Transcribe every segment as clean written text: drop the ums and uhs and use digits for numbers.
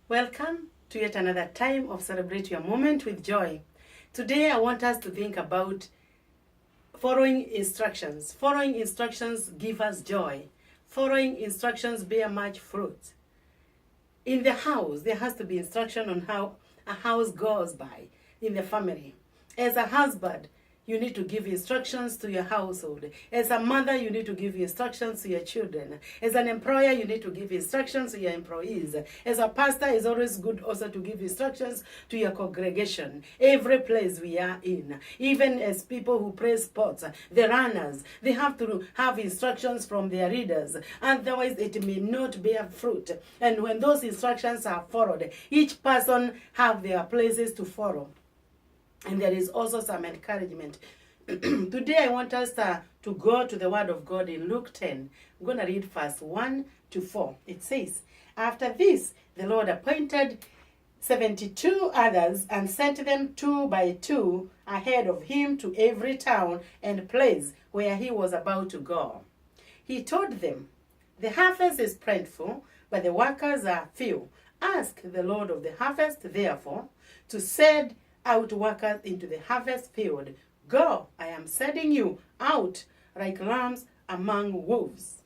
Welcome to yet another time of Celebrate Your Moment with Joy. Today I want us to think about following instructions. Following instructions give us joy. Following instructions bear much fruit. In the house, there has to be instruction on how a house goes by in the family. As a husband, you need to give instructions to your household. As a mother, you need to give instructions to your children. As an employer, you need to give instructions to your employees. As a pastor, it's always good also to give instructions to your congregation. Every place we are in, even as people who play sports, the runners, they have to have instructions from their leaders. Otherwise, it may not bear fruit. And when those instructions are followed, each person have their places to follow. And there is also some encouragement. Today I want us to go to the Word of God in Luke 10. I'm going to read verse 1 to 4. It says, "After this, the Lord appointed 72 others and sent them 2 by 2 ahead of him to every town and place where he was about to go. He told them, 'The harvest is plentiful, but the workers are few. Ask the Lord of the harvest, therefore, to send out workers into the harvest field. Go, I am sending you out like lambs among wolves.'"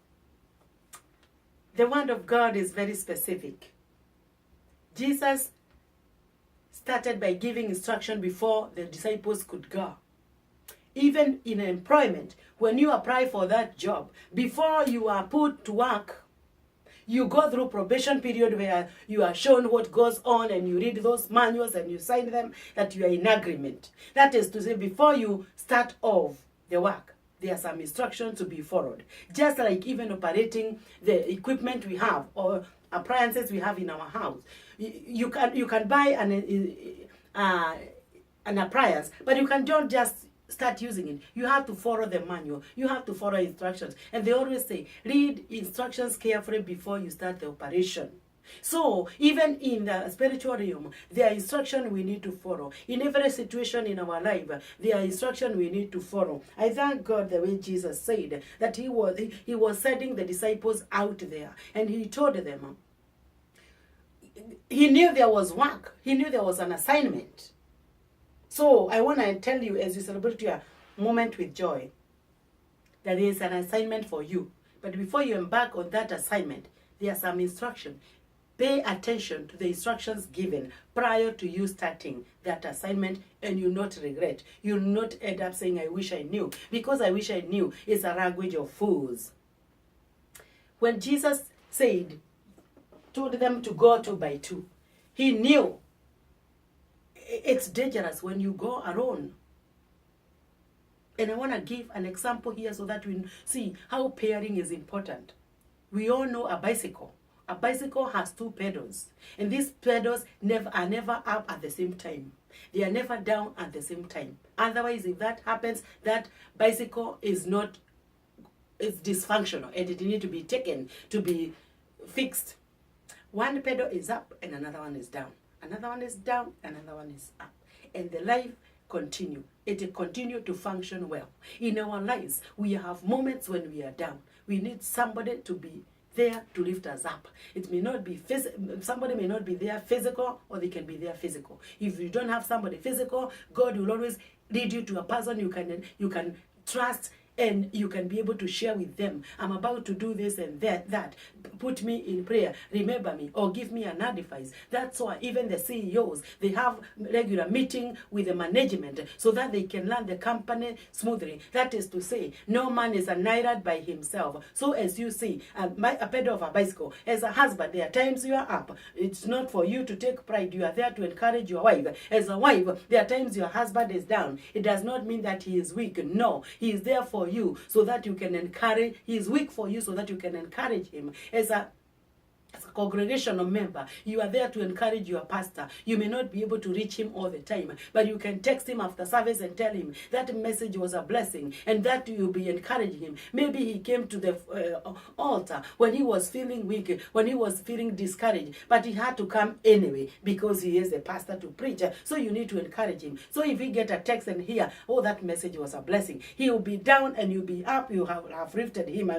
The word of God is very specific. Jesus started by giving instruction before the disciples could go. Even in employment, when you apply for that job, before you are put to work, you go through probation period where you are shown what goes on and you read those manuals and you sign them that you are in agreement. That is to say, before you start off the work, there are some instructions to be followed. Just like even operating the equipment we have or appliances we have in our house. You can buy an appliance, but you can don't just start using it. You have to follow the manual. You have to follow instructions. And they always say, read instructions carefully before you start the operation. So, even in the spiritual realm, there are instructions we need to follow. In every situation in our life, there are instructions we need to follow. I thank God the way Jesus said that he was sending the disciples out there. And he told them, he knew there was work. He knew there was an assignment. So I want to tell you, as you celebrate your moment with joy, that there is an assignment for you. But before you embark on that assignment, there are some instructions. Pay attention to the instructions given prior to you starting that assignment, and you'll not regret. You'll not end up saying, "I wish I knew." Because "I wish I knew" is a language of fools. When Jesus told them to go 2 by 2, he knew it's dangerous when you go alone. And I want to give an example here so that we see how pairing is important. We all know a bicycle. A bicycle has 2 pedals. And these pedals are never up at the same time. They are never down at the same time. Otherwise, if that happens, that bicycle is dysfunctional and it needs to be taken to be fixed. One pedal is up and another one is down. Another one is down, another one is up. And the life continue. It will continue to function well. In our lives, we have moments when we are down. We need somebody to be there to lift us up. It may not be somebody may not be there physical, or they can be there physical. If you don't have somebody physical, God will always lead you to a person you can trust, and you can be able to share with them, "I'm about to do this and that. Put me in prayer. Remember me," or "Give me an advice." That's why even the CEOs, they have regular meeting with the management so that they can run the company smoothly. That is to say, no man is an island by himself. So as you see, a pedal of a bicycle, as a husband, there are times you are up. It's not for you to take pride. You are there to encourage your wife. As a wife, there are times your husband is down. It does not mean that he is weak. No, he is there for you so that you can encourage. He is weak for you so that you can encourage him. As a congregational member, you are there to encourage your pastor. You may not be able to reach him all the time, but you can text him after service and tell him that message was a blessing and that you'll be encouraging him. Maybe he came to the altar when he was feeling weak, when he was feeling discouraged, but he had to come anyway because he is a pastor to preach. So you need to encourage him. So if he get a text and hear, "Oh, that message was a blessing," he will be down and you'll be up. You have lifted him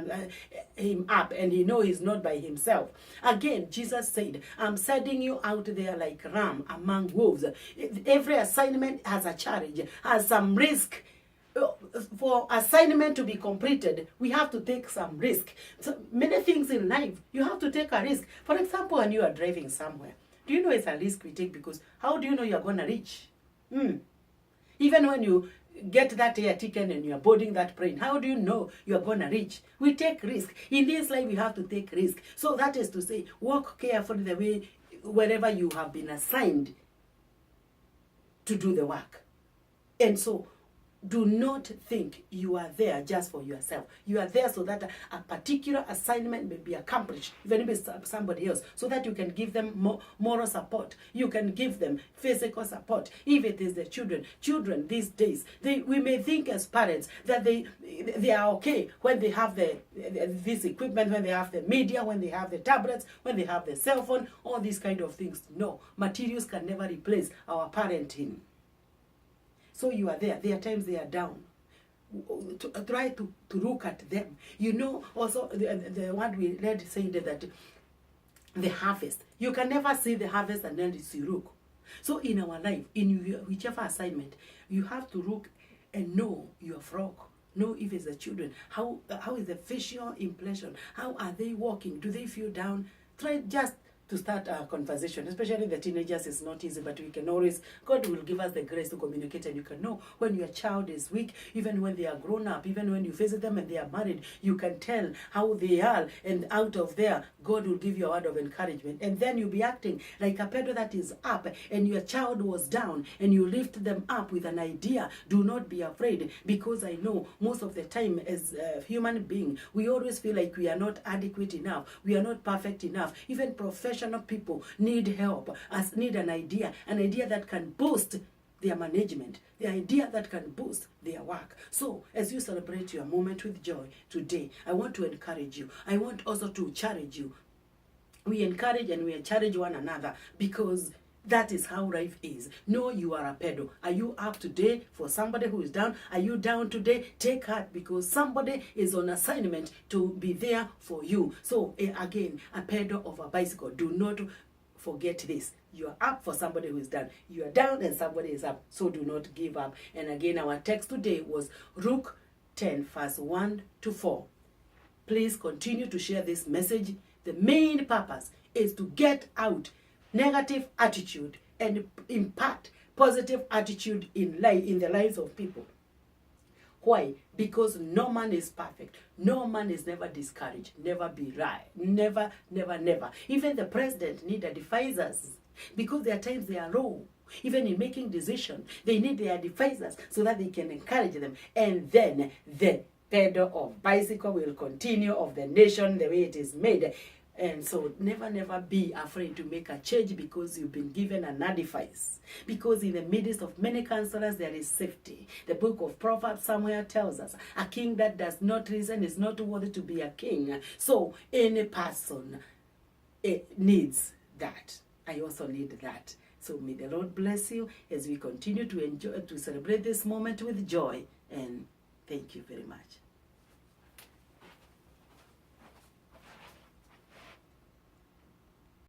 up, and he know he's not by himself. Again, Jesus said, I'm sending you out there like ram among wolves. Every assignment has a challenge, has some risk. For assignment to be completed, we have to take some risk. So many things in life, you have to take a risk. For example, when you are driving somewhere, do you know it's a risk we take? Because how do you know you're going to reach? Even when you get that air ticket and you're boarding that plane, how do you know you're going to reach? We take risk. In this life, we have to take risk. So that is to say, walk carefully the way, wherever you have been assigned to do the work. And so, do not think you are there just for yourself. You are there so that a particular assignment may be accomplished, even if it's somebody else, so that you can give them moral support. You can give them physical support. If it is the children. Children these days, we may think as parents that they are okay when they have this equipment, when they have the media, when they have the tablets, when they have the cell phone, all these kind of things. No, materials can never replace our parenting. So you are there. There are times they are down. Try to look at them. You know, also the one we read said that the harvest. You can never see the harvest and then you look. So in our life, in whichever assignment, you have to look and know your flock. Know if it's the children. How is the facial impression? How are they walking? Do they feel down? Try just to start a conversation, especially the teenagers. Is not easy, but we can always, God will give us the grace to communicate, and you can know when your child is weak, even when they are grown up, even when you visit them and they are married, you can tell how they are, and out of there, God will give you a word of encouragement, and then you'll be acting like a pedo that is up, and your child was down, and you lift them up with an idea. Do not be afraid, because I know most of the time as a human being, we always feel like we are not adequate enough, we are not perfect enough. Even professional people need help, need an idea that can boost their management, the idea that can boost their work. So as you celebrate your moment with joy today, I want to encourage you. I want also to challenge you. We encourage and we challenge one another, because that is how life is. Know you are a pedo. Are you up today for somebody who is down? Are you down today? Take heart, because somebody is on assignment to be there for you. So again, a pedo of a bicycle. Do not forget this. You are up for somebody who is down. You are down and somebody is up. So do not give up. And again, our text today was Luke 10, verse 1 to 4. Please continue to share this message. The main purpose is to get out negative attitude and impart positive attitude in the lives of people. Why? Because no man is perfect. No man is never discouraged. Never be right. Never, never, never. Even the president need advisors, because there are times they are low. Even in making decisions, they need their advisors so that they can encourage them. And then the pedal of bicycle will continue of the nation the way it is made. And so never, never be afraid to make a change, because you've been given an advice. Because in the midst of many counselors, there is safety. The book of Proverbs somewhere tells us, a king that does not reason is not worthy to be a king. So any person needs that. I also need that. So may the Lord bless you as we continue to enjoy, to celebrate this moment with joy. And thank you very much.